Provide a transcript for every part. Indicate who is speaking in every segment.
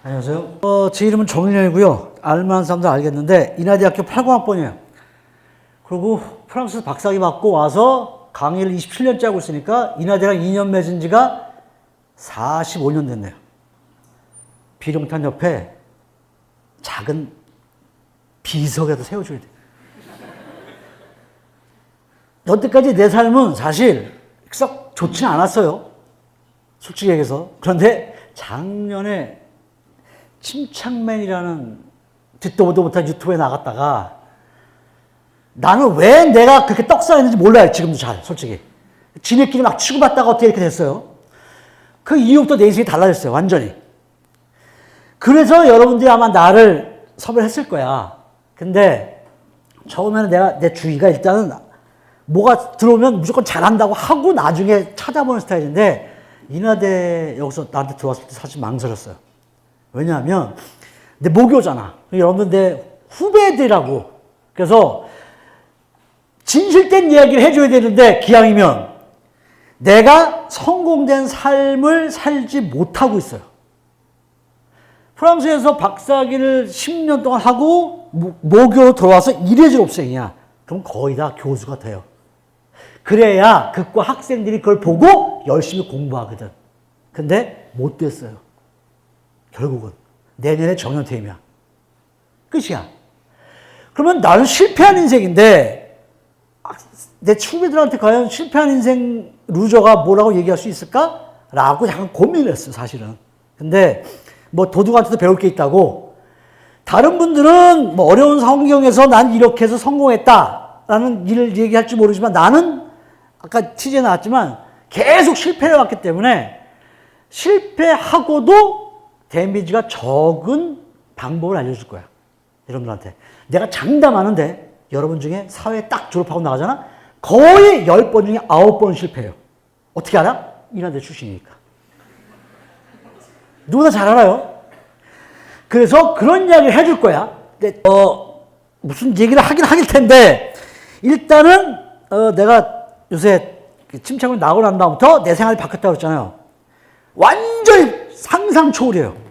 Speaker 1: 안녕하세요. 제 이름은 정일영이고요. 알만한 사람도 알겠는데 인하대학교 80학번이에요. 그리고 프랑스에서 박사학위 받고 와서 강의를 27년째 하고 있으니까 인하대랑 2년 맺은 지가 45년 됐네요. 비룡탄 옆에 작은 비석이라도 세워줘야 돼. 여태까지 내 삶은 사실 썩 좋지는 않았어요. 솔직히 얘기해서. 그런데 작년에 침착맨이라는 듣도 보도 못한 유튜브에 나갔다가 나는 왜 내가 그렇게 떡상했는지 몰라요. 지금도 잘 솔직히. 지네끼리 막 치고받다가 어떻게 이렇게 됐어요. 그 이후부터 내 인생이 달라졌어요. 완전히. 그래서 여러분들이 아마 나를 섭외를 했을 거야. 근데 처음에는 내 주위가 일단은 뭐가 들어오면 무조건 잘한다고 하고 나중에 찾아보는 스타일인데 인하대 여기서 나한테 들어왔을 때 사실 망설였어요. 왜냐하면 내 모교잖아. 여러분들 내 후배들이라고. 그래서 진실된 이야기를 해줘야 되는데 기왕이면 내가 성공된 삶을 살지 못하고 있어요. 프랑스에서 박사학위를 10년 동안 하고 모교로 들어와서 일해줄 업생이야. 그럼 거의 다 교수가 돼요. 그래야 그과 학생들이 그걸 보고 열심히 공부하거든. 근데 못 됐어요. 결국은 내년에 정년퇴임이야. 끝이야. 그러면 나는 실패한 인생인데 내 후배들한테 과연 실패한 인생 루저가 뭐라고 얘기할 수 있을까? 라고 약간 고민을 했어요. 사실은. 근데 뭐 도둑한테도 배울 게 있다고 다른 분들은 뭐 어려운 환경에서 난 이렇게 해서 성공했다라는 일을 얘기할지 모르지만 나는 아까 취재에 나왔지만 계속 실패를 해왔기 때문에 실패하고도 데미지가 적은 방법을 알려줄 거야. 여러분들한테. 내가 장담하는데 여러분 중에 사회 딱 졸업하고 나가잖아? 거의 10번 중에 9번 실패해요. 어떻게 알아? 인하대 출신이니까. 누구나 잘 알아요. 그래서 그런 이야기를 해줄 거야. 근데, 무슨 얘기를 하긴 텐데, 일단은, 내가 요새 침착맨 나오고 난 다음부터 내 생활이 바뀌었다고 했잖아요. 완전히 상상 초월이에요.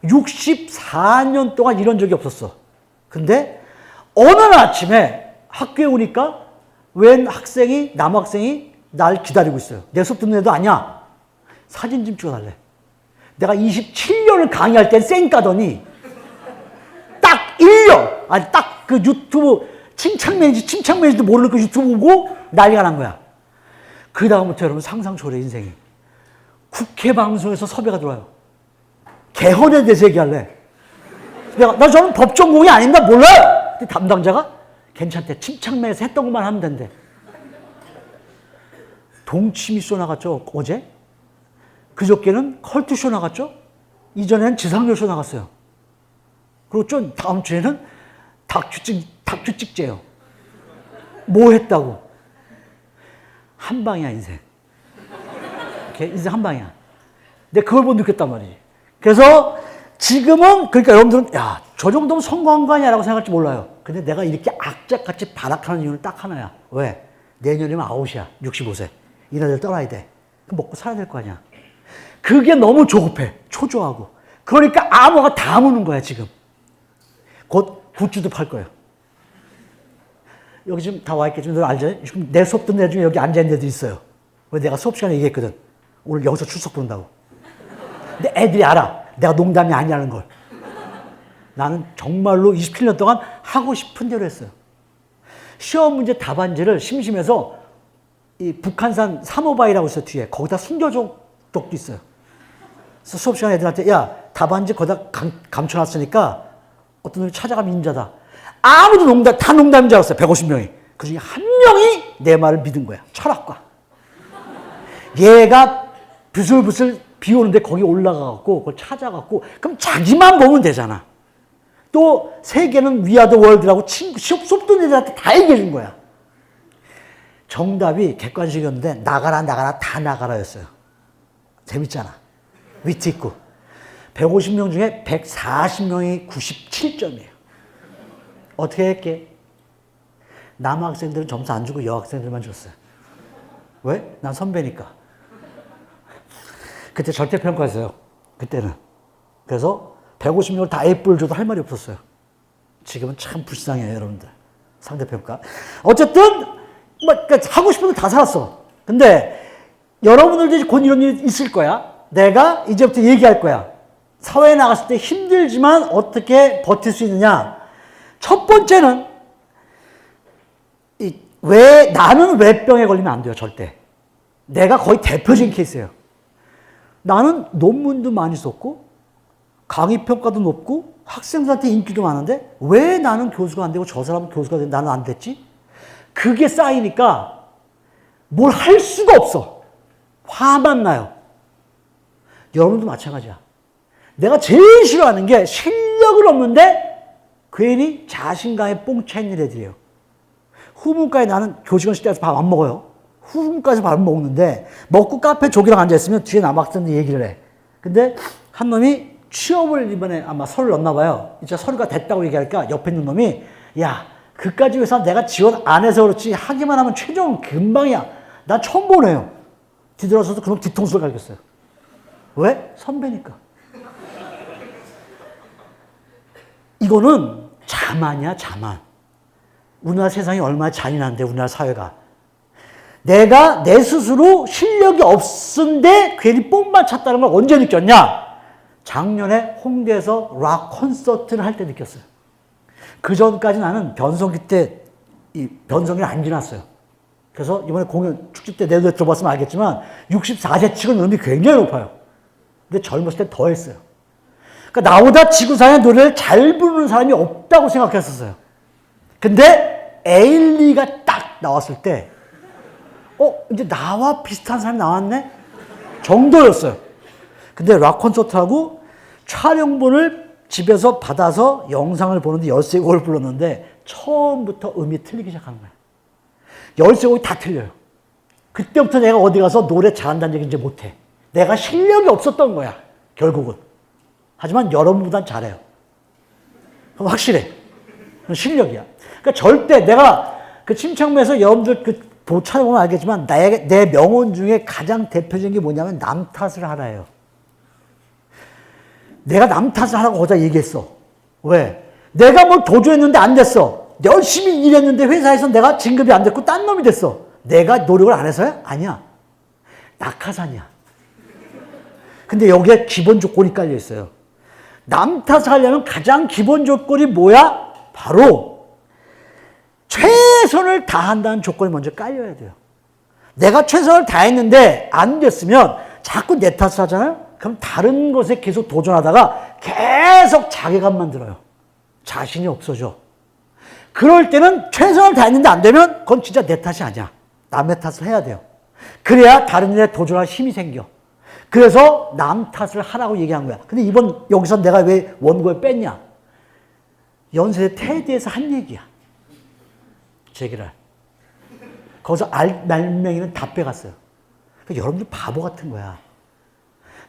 Speaker 1: 64년 동안 이런 적이 없었어. 근데 어느 날 아침에 학교에 오니까 웬 남학생이 날 기다리고 있어요. 내 수업 듣는 애도 아니야. 사진 좀 찍어달래. 내가 27년을 강의할 땐 쌩 까더니 딱 1년, 아니 딱 그 유튜브 침착맨인지도 모르는 그 유튜브 보고 난리가 난 거야. 그 다음부터 여러분 상상 초월의 인생이. 국회 방송에서 섭외가 들어와요. 개헌에 대해서 얘기할래. 저는 법 전공이 아닌가 몰라요. 근데 담당자가 괜찮대. 침착맨에서 했던 것만 하면 된대. 동치미쇼 나갔죠, 어제? 그저께는 컬투쇼 나갔죠? 이전에는 지상렬쇼 나갔어요. 그리고 좀 다음 주에는 다큐 찍재요. 뭐 했다고? 한 방이야, 인생. 인생 한 방이야. 내가 그걸 못 느꼈단 말이지. 그래서 지금은, 그러니까 여러분들은, 야, 저 정도면 성공한 거 아니야? 라고 생각할지 몰라요. 근데 내가 이렇게 악착같이 발악하는 이유는 딱 하나야. 왜? 내년이면 아웃이야. 65세. 이나들 떠나야 돼. 그럼 먹고 살아야 될 거 아니야. 그게 너무 조급해. 초조하고. 그러니까 암호가 다 무는 거야, 지금. 곧 굿즈도 팔 거예요. 여기 지금 다 와있겠지만, 너 알죠? 지금 내 수업 듣는 애 중에 여기 앉아있는 애들 있어요. 왜 내가 수업 시간에 얘기했거든. 오늘 여기서 출석 부른다고. 근데 애들이 알아. 내가 농담이 아니라는 걸. 나는 정말로 27년 동안 하고 싶은 대로 했어요. 시험 문제 답안지를 심심해서 이 북한산 사모바이라고 있어 뒤에. 거기다 숨겨준 적도 있어요. 그래서 수업 시간에 애들한테 야, 답안지 거기다 감춰놨으니까 어떤 놈이 찾아가면 인자다. 아무도 다 농담인 줄 알았어요. 150명이. 그 중에 한 명이 내 말을 믿은 거야. 철학과. 얘가 부슬부슬 비 오는데 거기 올라가갖고 그걸 찾아갖고 그럼 자기만 보면 되잖아. 또 세계는 위아더 월드라고 수업 듣는 애들한테 다 얘기해 준 거야. 정답이 객관식이었는데 나가라 다 나가라였어요. 재밌잖아. 위트 있고. 150명 중에 140명이 97점이에요. 어떻게 할게? 남학생들은 점수 안 주고 여학생들만 줬어요. 왜? 난 선배니까. 그때 절대평가했어요. 그때는. 그래서 150명을 다 A뿔 줘도 할 말이 없었어요. 지금은 참 불쌍해요, 여러분들. 상대평가. 어쨌든, 그러니까 하고 싶은 거 다 살았어. 근데 여러분들도 이제 곧 이런 일이 있을 거야. 내가 이제부터 얘기할 거야. 사회에 나갔을 때 힘들지만 어떻게 버틸 수 있느냐. 첫 번째는, 나는 왜 병에 걸리면 안 돼요, 절대. 내가 거의 대표적인 케이스예요. 나는 논문도 많이 썼고, 강의평가도 높고, 학생들한테 인기도 많은데, 왜 나는 교수가 안 되고 저 사람은 교수가 되는데 나는 안 됐지? 그게 쌓이니까 뭘 할 수가 없어. 화만 나요. 여러분도 마찬가지야. 내가 제일 싫어하는 게 실력은 없는데 괜히 자신감에 뽕 차 있는 애들이에요. 후문과에 나는 교직원 시대에서 밥 안 먹어요. 후문과에서 밥 먹는데 먹고 카페 조기랑 앉아있으면 뒤에 남학생들이 얘기를 해. 근데 한 놈이 취업을 이번에 아마 서류를 넣나 봐요. 이제 서류가 됐다고 얘기하니까 옆에 있는 놈이 야 그까지 회사 내가 지원 안 해서 그렇지 하기만 하면 최종은 금방이야. 난 처음 보네요. 뒤돌아서서 그놈 뒤통수를 갈겼어요. 왜? 선배니까. 이거는 자만이야, 자만. 우리나라 세상이 얼마나 잔인한데, 우리나라 사회가. 내가 내 스스로 실력이 없은데 괜히 뽕만 찼다는 걸 언제 느꼈냐? 작년에 홍대에서 락 콘서트를 할 때 느꼈어요. 그 전까지 나는 변성기 때 이 변성기를 안 지났어요. 그래서 이번에 공연 축제 때 내도 들어봤으면 알겠지만 64세 치고는 음이 굉장히 높아요. 근데 젊었을 때 더 했어요. 그러니까 나보다 지구상에 노래를 잘 부르는 사람이 없다고 생각했었어요. 근데 에일리가 딱 나왔을 때 이제 나와 비슷한 사람이 나왔네? 정도였어요. 근데 락 콘서트하고 촬영본을 집에서 받아서 영상을 보는데 13곡을 불렀는데 처음부터 음이 틀리기 시작하는 거야. 13곡이 다 틀려요. 그때부터 내가 어디 가서 노래 잘한다는 얘기 이제 못해. 내가 실력이 없었던 거야, 결국은. 하지만 여러분보단 잘해요. 그럼 확실해. 그건 실력이야. 그러니까 절대 내가 그 침착맨에서 여러분들 찾아보면 알겠지만 내 명언 중에 가장 대표적인 게 뭐냐면 남 탓을 하라예요. 내가 남 탓을 하라고 거기다 얘기했어. 왜? 내가 뭘 도주했는데 안 됐어. 열심히 일했는데 회사에서 내가 진급이 안 됐고 딴 놈이 됐어. 내가 노력을 안 해서야? 아니야. 낙하산이야. 근데 여기에 기본 조건이 깔려 있어요. 남 탓을 하려면 가장 기본 조건이 뭐야? 바로 최선을 다한다는 조건이 먼저 깔려야 돼요. 내가 최선을 다했는데 안 됐으면 자꾸 내 탓을 하잖아요? 그럼 다른 것에 계속 도전하다가 계속 자괴감만 들어요. 자신이 없어져. 그럴 때는 최선을 다했는데 안 되면 그건 진짜 내 탓이 아니야. 남의 탓을 해야 돼요. 그래야 다른 일에 도전할 힘이 생겨. 그래서 남 탓을 하라고 얘기한 거야. 근데 여기서 내가 왜 원고에 뺐냐? 연세대 테드에서 한 얘기야. 제기를. 거기서 말맹이는 다 빼갔어요. 그러니까 여러분들 바보 같은 거야.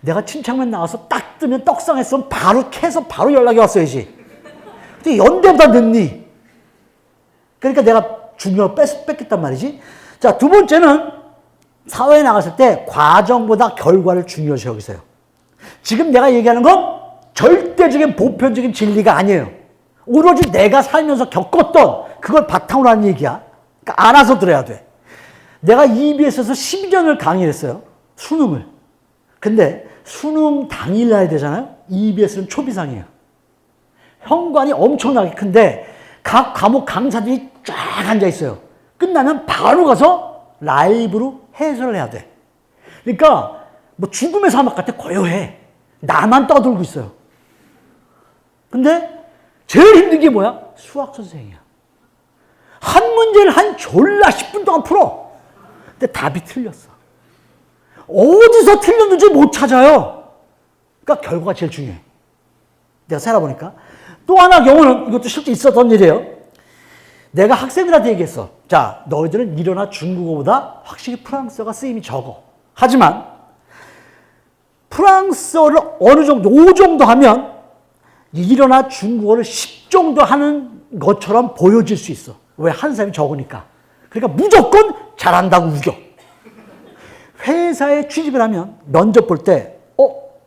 Speaker 1: 내가 침착맨 나와서 딱 뜨면 떡상했으면 바로 캐서 바로 연락이 왔어야지. 근데 연대보다 늦니? 그러니까 내가 중요한 뺐겠단 말이지. 자, 두 번째는 사회에 나갔을 때 과정보다 결과를 중요시 여기세요. 지금 내가 얘기하는 건 절대적인 보편적인 진리가 아니에요. 오로지 내가 살면서 겪었던 그걸 바탕으로 하는 얘기야. 그러니까 알아서 들어야 돼. 내가 EBS에서 12년을 강의를 했어요. 수능을. 근데 수능 당일 해야 되잖아요. EBS는 초비상이에요. 현관이 엄청나게 큰데 각 과목 강사들이 쫙 앉아 있어요. 끝나면 바로 가서 라이브로 해설을 해야 돼. 그러니까 뭐 죽음의 사막 같아. 고요해. 나만 떠들고 있어요. 근데 제일 힘든 게 뭐야? 수학 선생이야. 한 문제를 한 졸라 10분 동안 풀어. 근데 답이 틀렸어. 어디서 틀렸는지 못 찾아요. 그러니까 결과가 제일 중요해. 내가 살아보니까. 또 하나 경우는 이것도 실제 있었던 일이에요. 내가 학생들한테 얘기했어. 자, 너희들은 일어나 중국어보다 확실히 프랑스어가 쓰임이 적어. 하지만 프랑스어를 어느 정도, 5 정도 하면 일어나 중국어를 10 정도 하는 것처럼 보여질 수 있어. 왜? 한 사람이 적으니까. 그러니까 무조건 잘한다고 우겨. 회사에 취직을 하면 면접 볼 때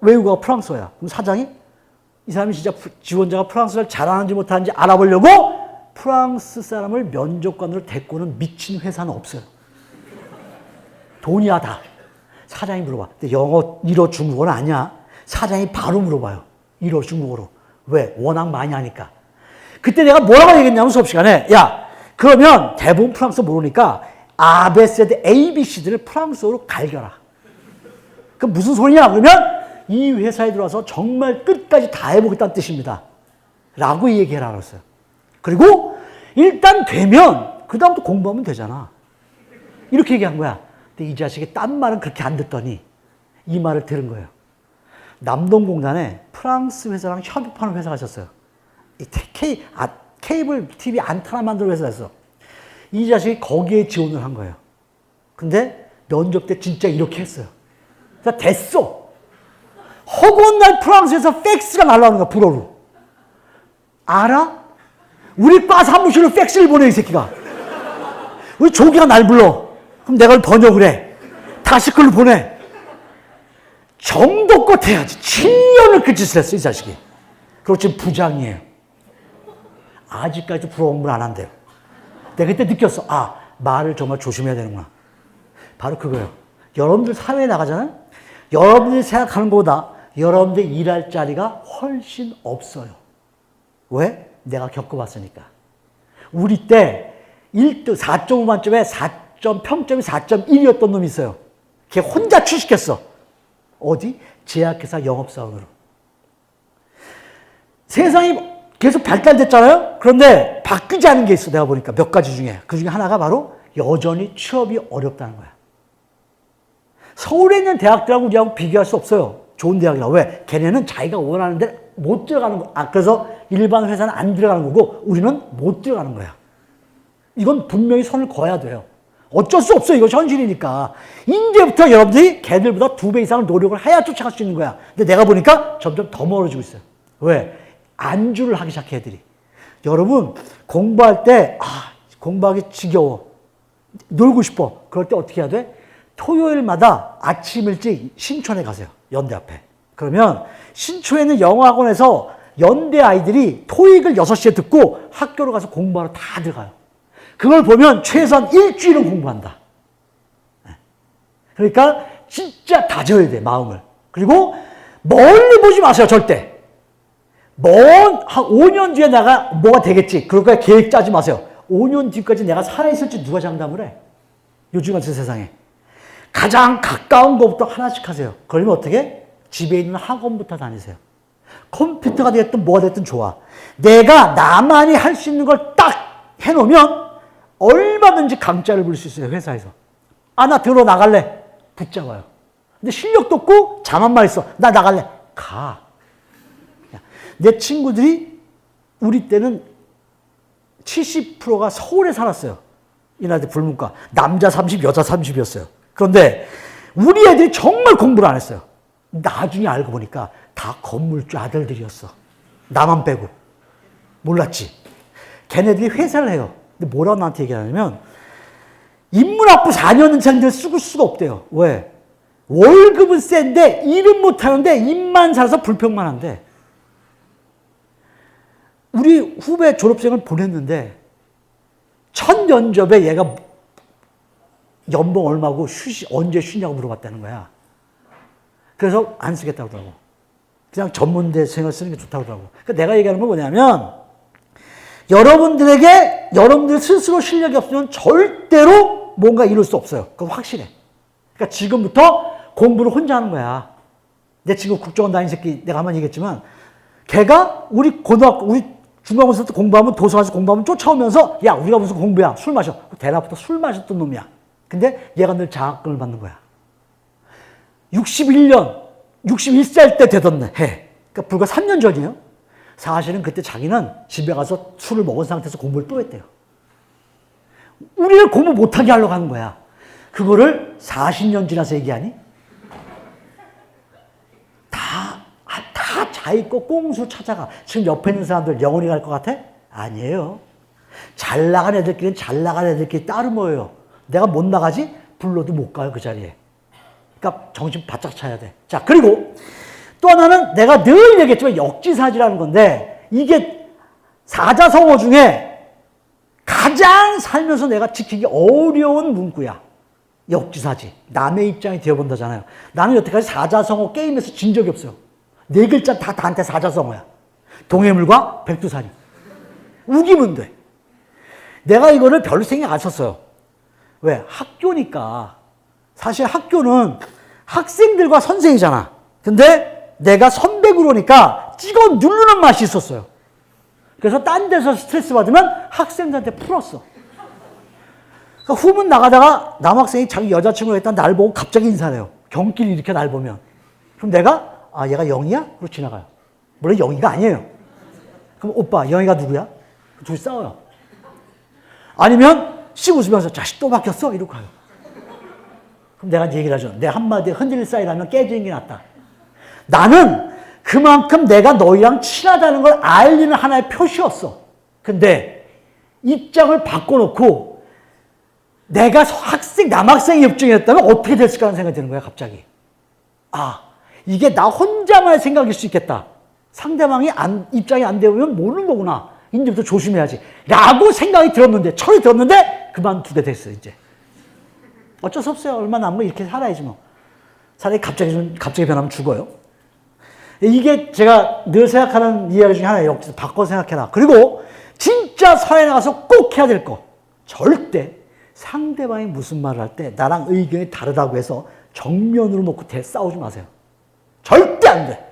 Speaker 1: 외국어가 프랑스어야. 그럼 사장이 이 사람이 진짜 지원자가 프랑스를 잘하는지 못하는지 알아보려고 프랑스 사람을 면접관으로 데리고 오는 미친 회사는 없어요. 돈이야 다. 사장이 물어봐. 근데 영어 1어 중국어는 아니야. 사장이 바로 물어봐요. 1어 중국어로. 왜? 워낙 많이 하니까. 그때 내가 뭐라고 얘기했냐면 수업 시간에 야 그러면 대부분 프랑스 모르니까 아베세드 ABC들을 프랑스어로 갈겨라. 그럼 무슨 소리냐? 그러면 이 회사에 들어와서 정말 끝까지 다 해보겠다는 뜻입니다. 라고 얘기해라 그랬어요. 그리고 일단 되면 그 다음부터 공부하면 되잖아. 이렇게 얘기한 거야. 근데 이 자식이 딴 말은 그렇게 안 듣더니 이 말을 들은 거예요. 남동공단에 프랑스 회사랑 협업하는 회사가 있었어요. 케이블 TV 안테나 만드는 회사였어. 이 자식이 거기에 지원을 한 거예요. 근데 면접 때 진짜 이렇게 했어요. 자, 됐어. 허구한 날 프랑스에서 팩스가 날라오는 거야, 불어로. 알아? 우리 과 사무실로 팩스를 보내, 이 새끼가. 우리 조기가 날 불러. 그럼 내가 번역을 해. 다시 그걸 보내. 정도껏 해야지. 7년을 그 짓을 했어, 이 자식이. 그리고 지금 부장이에요. 아직까지도 불어 공부를 안 한대요. 내가 그때 느꼈어. 아, 말을 정말 조심해야 되는구나. 바로 그거예요. 여러분들 사회에 나가잖아요? 여러분들이 생각하는 것보다 여러분들 일할 자리가 훨씬 없어요. 왜? 내가 겪어봤으니까. 우리 때 1등 4.5 만점에 평점이 4.1이었던 놈이 있어요. 걔 혼자 취직했어. 어디? 제약회사 영업사원으로. 세상이 계속 발달됐잖아요? 그런데 바뀌지 않은 게 있어, 내가 보니까. 몇 가지 중에. 그 중에 하나가 바로 여전히 취업이 어렵다는 거야. 서울에 있는 대학들하고 우리하고 비교할 수 없어요. 좋은 대학이라. 왜? 걔네는 자기가 원하는 데 못 들어가는 거. 그래서 일반 회사는 안 들어가는 거고 우리는 못 들어가는 거야. 이건 분명히 선을 그어야 돼요. 어쩔 수 없어요. 이거 현실이니까. 이제부터 여러분들이 걔들보다 2배 이상을 노력을 해야 쫓아갈 수 있는 거야. 근데 내가 보니까 점점 더 멀어지고 있어요. 왜? 안주를 하기 시작해, 애들이. 여러분, 공부할 때, 공부하기 지겨워. 놀고 싶어. 그럴 때 어떻게 해야 돼? 토요일마다 아침 일찍 신촌에 가세요. 연대 앞에. 그러면 신촌에 있는 영어학원에서 연대 아이들이 토익을 6시에 듣고 학교로 가서 공부하러 다 들어가요. 그걸 보면 최소한 일주일은 공부한다. 그러니까 진짜 다져야 돼, 마음을. 그리고 멀리 보지 마세요, 절대. 한 5년 뒤에 내가 뭐가 되겠지. 그러니까 계획 짜지 마세요. 5년 뒤까지 내가 살아있을지 누가 장담을 해? 요즘 같은 세상에. 가장 가까운 것부터 하나씩 하세요. 그러면 어떻게? 집에 있는 학원부터 다니세요. 컴퓨터가 됐든 뭐가 됐든 좋아. 내가 나만이 할 수 있는 걸 딱 해놓으면 얼마든지 강짜를 부릴 수 있어요, 회사에서. 나 들어 나갈래. 붙잡아요. 근데 실력도 없고 자만만 있어. 나 나갈래. 가. 내 친구들이 우리 때는 70%가 서울에 살았어요. 이날때 불문과. 남자 30, 여자 30이었어요. 그런데 우리 애들이 정말 공부를 안 했어요. 나중에 알고 보니까 다 건물주 아들들이었어. 나만 빼고. 몰랐지. 걔네들이 회사를 해요. 근데 뭐라고 나한테 얘기하냐면 인문학부 4년생들 쓰고 수가 없대요. 왜? 월급은 센데 일은 못하는데 입만 살아서 불평만 한대. 우리 후배 졸업생을 보냈는데 첫 면접에 얘가 연봉 얼마고 언제 쉬냐고 물어봤다는 거야. 그래서 안 쓰겠다고 그러더라고. 그냥 전문대생을 쓰는 게 좋다고 그러더라고. 그러니까 내가 얘기하는 건 뭐냐면 여러분들에게 여러분들 스스로 실력이 없으면 절대로 뭔가 이룰 수 없어요. 그건 확실해. 그러니까 지금부터 공부를 혼자 하는 거야. 내 친구 국정원 다닌 새끼 내가 한번 얘기했지만 걔가 우리 중간고사 때 공부하면 도서관에서 공부하면 쫓아오면서 야 우리가 무슨 공부야 술 마셔. 대낮부터 술 마셨던 놈이야. 근데 얘가 늘 장학금을 받는 거야. 61살 때 되던 해. 그러니까 불과 3년 전이에요. 사실은 그때 자기는 집에 가서 술을 먹은 상태에서 공부를 또 했대요. 우리를 공부 못하게 하려고 하는 거야. 그거를 40년 지나서 얘기하니? 다 자기 거 꼼수 찾아가. 지금 옆에 있는 사람들 영원히 갈 것 같아? 아니에요. 잘 나간 애들끼리는 잘 나간 애들끼리 따로 모여요. 내가 못 나가지? 불러도 못 가요, 그 자리에. 그러니까 정신 바짝 차야 돼. 자, 그리고 또 하나는 내가 늘 얘기했지만 역지사지라는 건데 이게 사자성어 중에 가장 살면서 내가 지키기 어려운 문구야. 역지사지. 남의 입장이 되어본다잖아요. 나는 여태까지 사자성어 게임에서 진 적이 없어요. 네 글자 다 나한테 사자성어야. 동해물과 백두산이. 우기면 돼. 내가 이거를 별로 신경 안 썼어요. 왜? 학교니까. 사실 학교는 학생들과 선생이잖아. 근데 내가 선배구로니까 찍어 누르는 맛이 있었어요. 그래서 딴 데서 스트레스 받으면 학생들한테 풀었어. 그러니까 후문 나가다가 남학생이 자기 여자친구가 있다 날 보고 갑자기 인사를 해요. 경기를 이렇게 날 보면. 그럼 내가 아 얘가 영희야? 그러고 지나가요. 물론 영희가 아니에요. 그럼 오빠 영희가 누구야? 둘이 싸워요. 아니면 씩 웃으면서 자식 또 바뀌었어? 이러고 가요. 그럼 내가 이제 얘기를 하죠. 내 한마디에 흔들릴 사이라면 깨지는 게 낫다. 나는 그만큼 내가 너희랑 친하다는 걸 알리는 하나의 표시였어. 근데 입장을 바꿔놓고 내가 남학생의 입장이었다면 어떻게 됐을까 하는 생각이 드는 거야, 갑자기. 아, 이게 나 혼자만의 생각일 수 있겠다. 상대방이 입장이 안 되면 모르는 거구나. 이제부터 조심해야지. 라고 생각이 들었는데, 철이 들었는데, 그만두게 됐어, 이제. 어쩔 수 없어요. 얼마 남으면 이렇게 살아야지 뭐. 사람이 갑자기 변하면 죽어요. 이게 제가 늘 생각하는 이야기 중에 하나예요. 바꿔 생각해라. 그리고 진짜 사회에 나가서 꼭 해야 될 거. 절대 상대방이 무슨 말을 할 때 나랑 의견이 다르다고 해서 정면으로 놓고 싸우지 마세요. 절대 안 돼.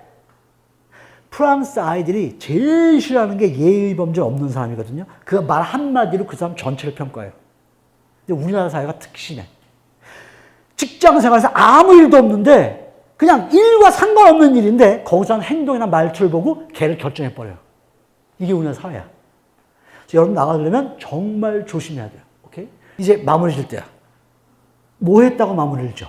Speaker 1: 프랑스 아이들이 제일 싫어하는 게 예의 범죄 없는 사람이거든요. 그 말 한마디로 그 사람 전체를 평가해요. 근데 우리나라 사회가 특심해. 직장 생활에서 아무 일도 없는데 그냥 일과 상관없는 일인데 거기서 하는 행동이나 말투를 보고 걔를 결정해버려요. 이게 우리나라 사회야. 여러분 나가려면 정말 조심해야 돼요. 오케이? 이제 마무리 질 때야. 뭐 했다고 마무리를 줘?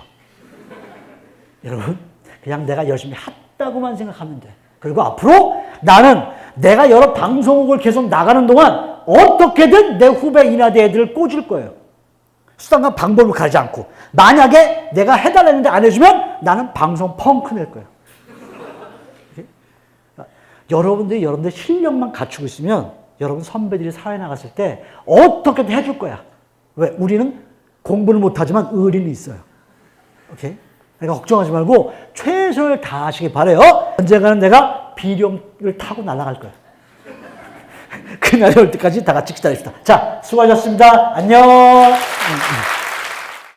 Speaker 1: 여러분 그냥 내가 열심히 했다고만 생각하면 돼. 그리고 앞으로 나는 내가 여러 방송국을 계속 나가는 동안 어떻게든 내 후배 인하대 애들을 꽂을 거예요. 수단과 방법을 가리지 않고. 만약에 내가 해달라는데 안 해주면 나는 방송 펑크 낼 거예요. 여러분들 실력만 갖추고 있으면 여러분 선배들이 사회 나갔을 때 어떻게든 해줄 거야. 왜? 우리는 공부를 못하지만 의리는 있어요. 오케이? 그러니까 걱정하지 말고 최선을 다하시기 바라요. 언젠가는 내가 비룡을 타고 날아갈 거야. 그날이 올 때까지 다 같이 기다립시다. 자, 수고하셨습니다. 안녕.